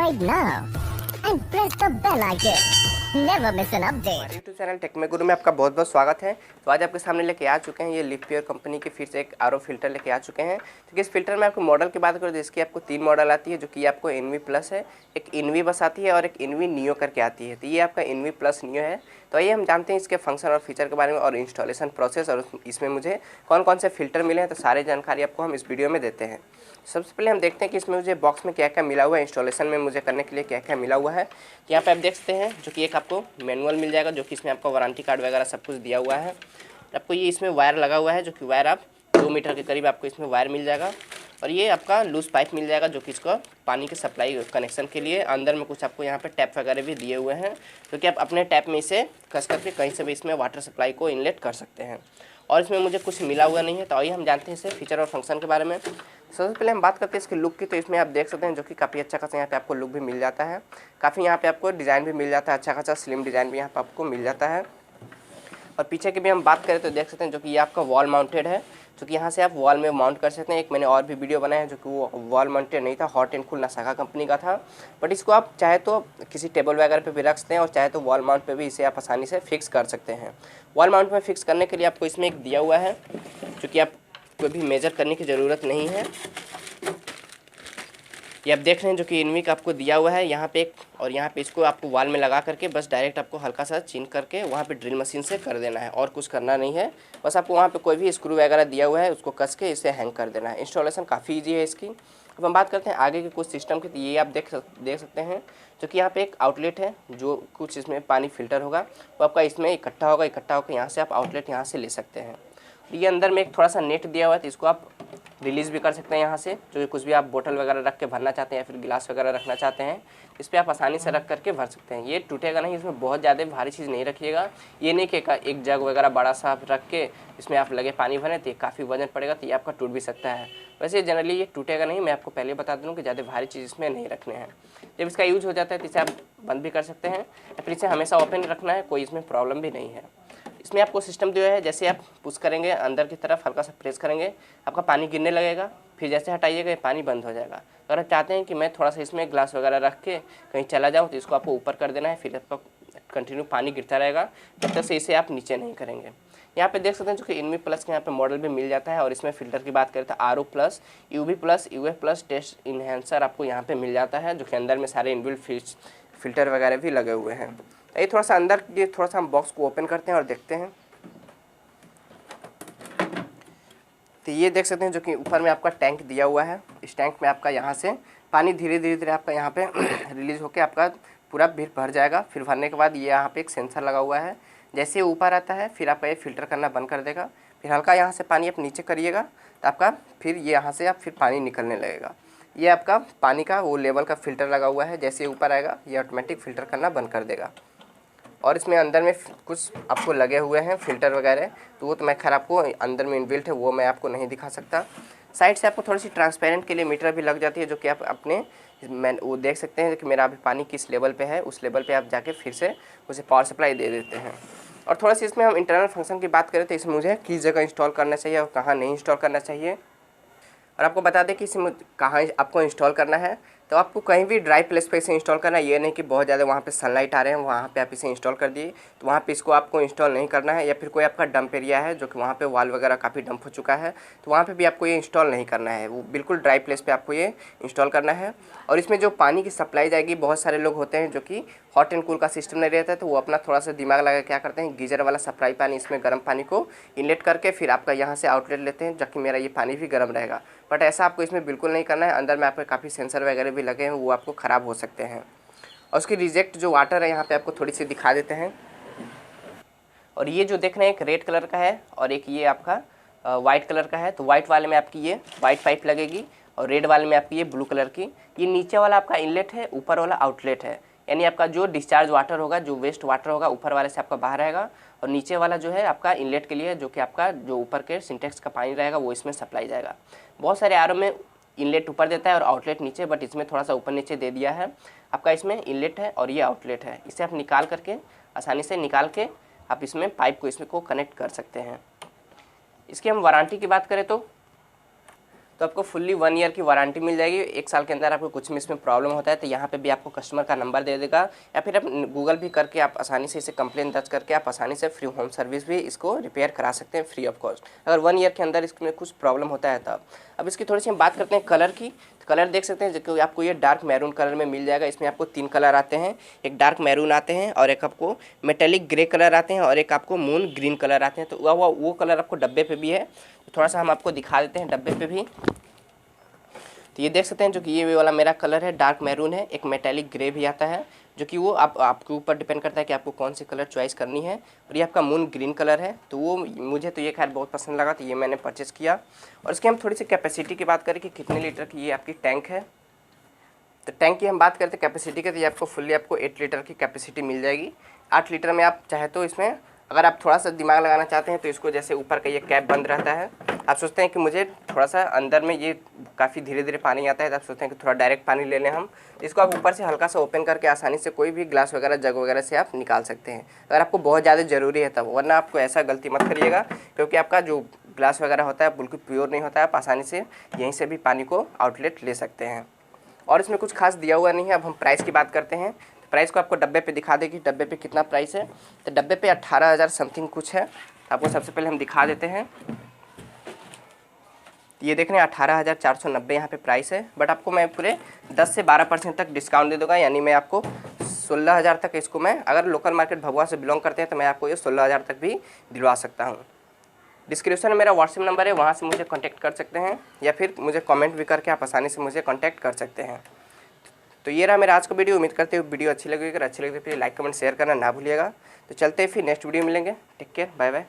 subscribe now and press the bell icon. Never miss an update. हमारे YouTube channel take में गुरु में आपका बहुत बहुत स्वागत है। तो आज आपके सामने लेके आ चुके हैं ये लिपप्योर कंपनी के फिर से एक आरओ फिल्टर लेके आ चुके हैं। तो इस फिल्टर में आपको मॉडल की बात करूँ तो इसकी आपको 3 मॉडल आती है, जो कि आपको इनवी प्लस है, एक इनवी बस आती है और एक इनवी नियो करके आती है। तो ये आपका इनवी प्लस नियो है। तो आइए हम जानते हैं इसके फंक्शन और फीचर के बारे में और इंस्टॉलेशन प्रोसेस और इसमें मुझे कौन कौन से फिल्टर मिले हैं। तो सारी जानकारी आपको हम इस वीडियो में देते हैं। सबसे पहले हम देखते हैं कि इसमें मुझे बॉक्स में क्या क्या मिला हुआ है, इंस्टॉलेशन में मुझे करने के लिए क्या क्या मिला हुआ है। यहाँ पे आप देख सकते हैं जो कि एक आपको मैनुअल मिल जाएगा, जो कि इसमें आपको वारंटी कार्ड वगैरह सब कुछ दिया हुआ है। आपको ये इसमें वायर लगा हुआ है, जो कि वायर आप 2 मीटर के करीब आपको इसमें वायर मिल जाएगा। और ये आपका लूज पाइप मिल जाएगा, जो कि इसका पानी के सप्लाई कनेक्शन के लिए। अंदर में कुछ आपको यहाँ पे टैप वगैरह भी दिए हुए हैं, जो कि आप अपने टैप में इसे कस करके कहीं से भी इसमें वाटर सप्लाई को इनलेट कर सकते हैं। और इसमें मुझे कुछ मिला हुआ नहीं है। तो आइए हम जानते हैं इसे फीचर और फंक्शन के बारे में। सबसे पहले हम बात करते हैं इसके लुक की। तो इसमें आप देख सकते हैं जो कि काफ़ी अच्छा खासा यहाँ पे आपको लुक भी मिल जाता है, काफ़ी यहाँ पे आपको डिज़ाइन भी मिल जाता है, अच्छा खासा स्लिम डिज़ाइन भी यहाँ पे आपको मिल जाता है। और पीछे की भी हम बात करें तो देख सकते हैं जो कि ये आपका वॉल माउंटेड है, जो कि यहाँ से आप वॉल में माउंट कर सकते हैं। एक मैंने और भी वीडियो बनाया है जो कि वो वॉल माउंटेड नहीं था, हॉट एंड कूल नासाका कंपनी का था। बट इसको आप चाहे तो किसी टेबल वगैरह पे भी रख सकते हैं और चाहे तो वॉल माउंट पे भी इसे आप आसानी से फिक्स कर सकते हैं। वॉल माउंट में फिक्स करने के लिए आपको इसमें एक दिया हुआ है, जो कि आप कोई भी मेजर करने की ज़रूरत नहीं है। ये आप देख रहे हैं जो कि इनवी का आपको दिया हुआ है यहाँ पे एक, और यहाँ पे इसको आपको वॉल में लगा करके बस डायरेक्ट आपको हल्का सा चिन करके वहाँ पे ड्रिल मशीन से कर देना है, और कुछ करना नहीं है। बस आपको वहाँ पे कोई भी स्क्रू वगैरह दिया हुआ है उसको कस के इसे हैंग कर देना है। इंस्टॉलेशन काफ़ी ईजी है इसकी। अब हम बात करते हैं आगे के कुछ सिस्टम की। तो ये आप देख सकते हैं जो कि यहाँ पे एक आउटलेट है, जो कुछ इसमें पानी फिल्टर होगा वो आपका इसमें इकट्ठा होकर यहाँ से आप आउटलेट यहाँ से ले सकते हैं। ये अंदर में एक थोड़ा सा नेट दिया हुआ है, तो इसको आप रिलीज़ भी कर सकते हैं यहाँ से। जो कुछ भी आप बोतल वगैरह रख के भरना चाहते हैं या फिर गिलास वगैरह रखना चाहते हैं, इस पर आप आसानी से रख करके भर सकते हैं। ये टूटेगा नहीं, इसमें बहुत ज़्यादा भारी चीज़ नहीं रखिएगा। ये नहीं कि एक जग वगैरह बड़ा सा आप रख के इसमें आप लगे पानी भरें तो ये काफ़ी वजन पड़ेगा, तो ये आपका टूट भी सकता है। वैसे जनरली ये टूटेगा नहीं, मैं आपको पहले बता दूँ कि ज़्यादा भारी चीज़ इसमें नहीं रखने हैं। जब इसका यूज हो जाता है तो इसे आप बंद भी कर सकते हैं या फिर इसे हमेशा ओपन रखना है, कोई इसमें प्रॉब्लम भी नहीं है। इसमें आपको सिस्टम दिया है, जैसे आप पुश करेंगे अंदर की तरफ हल्का सा प्रेस करेंगे आपका पानी गिरने लगेगा, फिर जैसे हटाइएगा ये पानी बंद हो जाएगा। अगर आप चाहते हैं कि मैं थोड़ा सा इसमें ग्लास वगैरह रख के कहीं चला जाऊँ तो इसको आपको ऊपर कर देना है, फिर आपका कंटिन्यू पानी गिरता रहेगा जब तक से इसे आप नीचे नहीं करेंगे। यहाँ पे देख सकते हैं जो कि इनवी प्लस के यहाँ पे मॉडल भी मिल जाता है। और इसमें फ़िल्टर की बात करें तो RO plus, UV plus, UF plus, taste enhancer आपको यहाँ पे मिल जाता है, जो कि अंदर में सारे इनबिल्ट फिल्टर वगैरह भी लगे हुए हैं। ये थोड़ा सा अंदर ये थोड़ा सा हम बॉक्स को ओपन करते हैं और देखते हैं। तो ये देख सकते हैं जो कि ऊपर में आपका टैंक दिया हुआ है। इस टैंक में आपका यहाँ से पानी धीरे धीरे आपका यहाँ पे रिलीज़ होकर आपका पूरा भर जाएगा। फिर भरने के बाद ये यहाँ पे एक सेंसर लगा हुआ है, जैसे ये ऊपर आता है फिर आपका ये फ़िल्टर करना बंद कर देगा। फिर हल्का यहाँ से पानी आप नीचे करिएगा तो आपका फिर ये यहाँ से आप फिर पानी निकलने लगेगा। ये आपका पानी का वो लेवल का फ़िल्टर लगा हुआ है, जैसे ऊपर आएगा ये ऑटोमेटिक फ़िल्टर करना बंद कर देगा। और इसमें अंदर में कुछ आपको लगे हुए हैं फ़िल्टर वगैरह, तो वो तो मैं खैर आपको अंदर में इनबिल्ट है वो मैं आपको नहीं दिखा सकता। साइड से आपको थोड़ी सी ट्रांसपेरेंट के लिए मीटर भी लग जाती है, जो कि आप अपने वो देख सकते हैं कि मेरा अभी पानी किस लेवल पे है, उस लेवल पे आप जाके फिर से उसे पावर सप्लाई दे देते हैं। और थोड़ा सी इसमें हम इंटरनल फंक्शन की बात करें तो इसमें मुझे किस जगह इंस्टॉल करना चाहिए और कहाँ नहीं इंस्टॉल करना चाहिए। और आपको बता दें कि इसमें कहाँ आपको इंस्टॉल करना है। तो आपको कहीं भी ड्राई प्लेस पे इसे इंस्टॉल करना है, ये नहीं कि बहुत ज़्यादा वहाँ पे सनलाइट आ रहे हैं वहाँ पे आप इसे इंस्टॉल कर दिए, तो वहाँ पे इसको आपको इंस्टॉल नहीं करना है। या फिर कोई आपका डंप एरिया है जो कि वहाँ पे वॉल वगैरह काफ़ी डंप हो चुका है, तो वहाँ पे भी आपको ये इंस्टॉल नहीं करना है। वो बिल्कुल ड्राई प्लेस पे आपको ये इंस्टॉल करना है। और इसमें जो पानी की सप्लाई जाएगी, बहुत सारे लोग होते हैं जो कि हॉट एंड कूल का सिस्टम नहीं रहता है, तो वो अपना थोड़ा सा दिमाग लगा क्या करते हैं, गीजर वाला सप्लाई पानी इसमें गर्म पानी को इनलेट करके फिर आपका यहाँ से आउटलेट लेते हैं, जबकि मेरा ये पानी भी गर्म रहेगा। बट ऐसा आपको इसमें बिल्कुल नहीं करना है। अंदर में आपके काफ़ी सेंसर वगैरह भी लगे हैं, वो आपको ख़राब हो सकते हैं। और उसकी रिजेक्ट जो वाटर है यहाँ पे आपको थोड़ी सी दिखा देते हैं। और ये जो देख रहे हैं एक रेड कलर का है और एक ये आपका वाइट कलर का है। तो वाइट वाले में आपकी ये वाइट पाइप लगेगी और रेड वाले में आपकी ये ब्लू कलर की। ये नीचे वाला आपका इनलेट है, ऊपर वाला आउटलेट है, यानी आपका जो डिस्चार्ज वाटर होगा, जो वेस्ट वाटर होगा ऊपर वाले से आपका बाहर आएगा, और नीचे वाला जो है आपका इनलेट के लिए, जो कि आपका जो ऊपर के सिंटेक्स का पानी रहेगा वो इसमें सप्लाई जाएगा। बहुत सारे आरओ में इनलेट ऊपर देता है और आउटलेट नीचे, बट इसमें थोड़ा सा ऊपर नीचे दे दिया है। आपका इसमें इनलेट है और ये आउटलेट है, इसे आप निकाल करके आसानी से निकाल के आप इसमें पाइप को इसमें को कनेक्ट कर सकते हैं। इसकी हम वारंटी की बात करें तो तो आपको फुल्ली 1 ईयर की वारंटी मिल जाएगी। 1 साल के अंदर आपको कुछ में इसमें प्रॉब्लम होता है तो यहाँ पे भी आपको कस्टमर का नंबर दे देगा, या फिर आप गूगल भी करके आप आसानी से इसे कंप्लेन दर्ज करके आप आसानी से फ्री होम सर्विस भी इसको रिपेयर करा सकते हैं फ्री ऑफ कॉस्ट, अगर 1 ईयर के अंदर इसमें कुछ प्रॉब्लम होता है तब। अब इसकी थोड़ी सी हम बात करते हैं कलर की। तो कलर देख सकते हैं जो आपको ये डार्क मैरून कलर में मिल जाएगा। इसमें आपको 3 कलर आते हैं, एक डार्क मैरून आते हैं और एक आपको मेटेलिक ग्रे कलर आते हैं और एक आपको मून ग्रीन कलर आते हैं। तो वो कलर आपको डब्बे पे भी है, तो थोड़ा सा हम आपको दिखा देते हैं डब्बे पे भी। तो ये देख सकते हैं जो कि ये वाला मेरा कलर है डार्क मैरून है, एक मेटेलिक ग्रे भी आता है जो कि वो आपके ऊपर डिपेंड करता है कि आपको कौन सी कलर चॉइस करनी है। और ये आपका मून ग्रीन कलर है, तो वो मुझे तो ये खैर बहुत पसंद लगा, तो ये मैंने परचेज़ किया। और इसकी हम थोड़ी सी कैपेसिटी की बात करें कि कितने लीटर की ये आपकी टैंक है। तो टैंक की हम बात करते हैं कैपेसिटी की, तो ये आपको फुल्ली आपको 8 लीटर की कैपेसिटी मिल जाएगी। 8 लीटर में आप चाहे तो इसमें अगर आप थोड़ा सा दिमाग लगाना चाहते हैं तो इसको जैसे ऊपर का ये कैप बंद रहता है, आप सोचते हैं कि मुझे थोड़ा सा अंदर में ये काफ़ी धीरे धीरे पानी आता है, तो आप सोचते हैं कि थोड़ा डायरेक्ट पानी ले लें हम, इसको आप ऊपर से हल्का सा ओपन करके आसानी से कोई भी ग्लास वगैरह जग वगैरह से आप निकाल सकते हैं अगर आपको बहुत ज़्यादा ज़रूरी है तब, वरना आपको ऐसा गलती मत करिएगा क्योंकि आपका जो ग्लास वगैरह होता है बिल्कुल प्योर नहीं होता है। आप आसानी से यहीं से भी पानी को आउटलेट ले सकते हैं। और इसमें कुछ खास दिया हुआ नहीं है। अब हम प्राइस की बात करते हैं। प्राइस को आपको डब्बे पे दिखा देगी, डब्बे पे कितना प्राइस है। तो डब्बे पे 18,000 समथिंग कुछ है। आपको सबसे पहले हम दिखा देते हैं। ये देख रहे हैं 18,490 यहाँ पे प्राइस है, बट आपको मैं पूरे 10 से 12% तक डिस्काउंट दे दूँगा, यानी मैं आपको 16,000 तक इसको मैं, अगर लोकल मार्केट भभुआ से बिलोंग करते हैं तो मैं आपको ये 16,000 तक भी दिलवा सकता हूँ। डिस्क्रिप्शन में मेरा व्हाट्सएप नंबर है, वहाँ से मुझे कॉन्टैक्ट कर सकते हैं या फिर मुझे कमेंट भी करके आप आसानी से मुझे कॉन्टैक्ट कर सकते हैं। तो ये रहा मेरा आज का वीडियो। उम्मीद करते हुए वीडियो अच्छी लगी, अगर अच्छी लगी तो फिर लाइक कमेंट शेयर करना ना भूलिएगा। तो चलते हैं फिर नेक्स्ट वीडियो मिलेंगे। Take care, bye bye.